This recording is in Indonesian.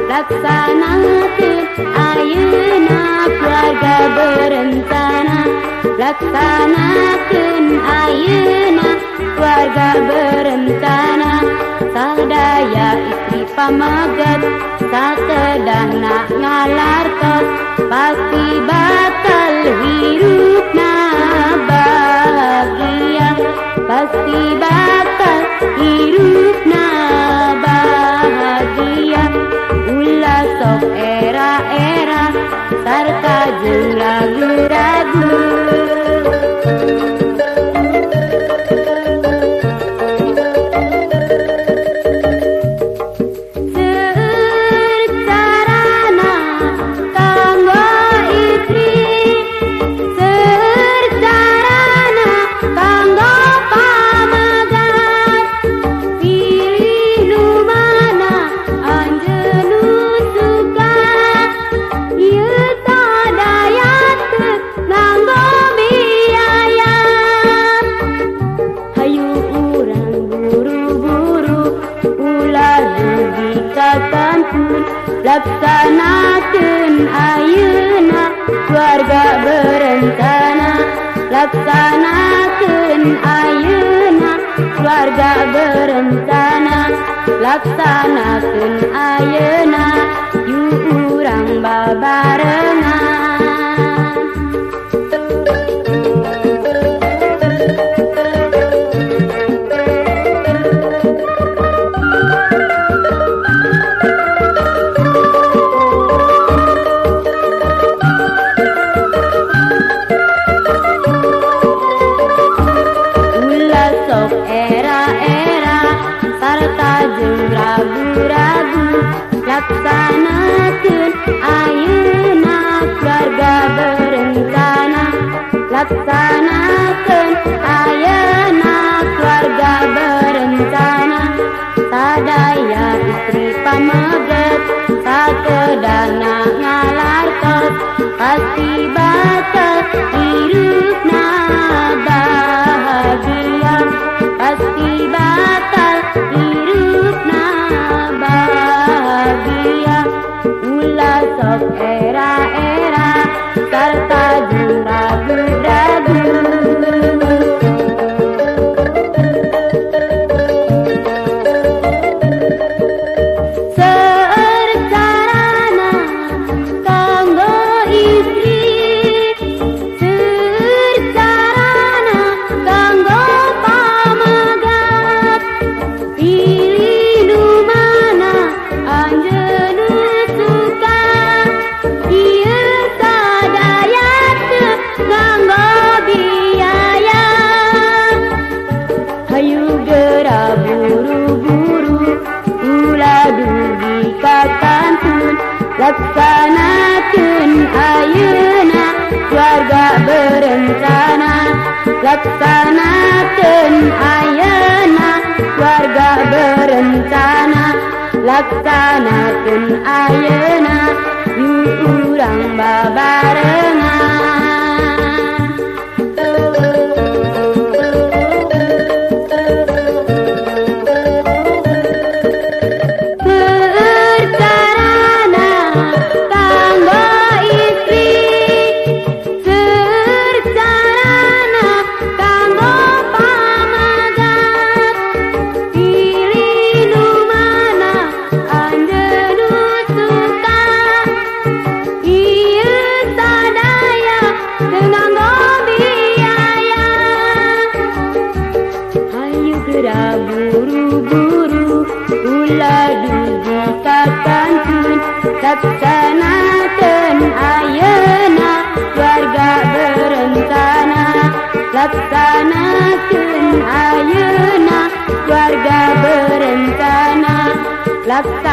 Laksanakeun ayeuna keluarga berencana, laksanakeun ayeuna keluarga berencana. Sadaya istri pameget, satedahna ngalartos, pasti bakal hirupna bahagia, pasti bakal hirupna bahagia. Ulah sok era-era sarta jeung ragu-ragu. Laksanakeun ayeuna keluarga berencana, laksanakeun ayeuna keluarga berencana, laksanakeun ayeuna yuk urang babarengan. Laksanakeun ayeuna keluarga berencana, laksanakeun ayeuna keluarga berencana. Sadaya istri pameget, satedahna ngalartos, pasti bakal hirupna bahagia, pasti bakal hirupna bahagia. Ulah sok era-era sarta jeung ragu-ragu. Secarana kanggo istri, secarana kanggo pamagat. Pilih nu mana anjeun suka, ieu sadaya teu nganggo biaya. Hayu geura buru-buru, ulah dugi ka kantun. Laksanakeun ayeuna keluarga berencana, laksanakeun ayeuna keluarga berencana, laksanakeun ayeuna yuk urang babarengan. Secarana kanggo istri, secarana kanggo pamagat. Pilih nu mana anjeun suka, ieu sadaya teu nganggo biaya. Hayu geura buru-buru, ulah dugi ka kantun. Laksanakeun ayeuna keluarga berencana, laksanakeun ayeuna keluarga berencana, laksanakeun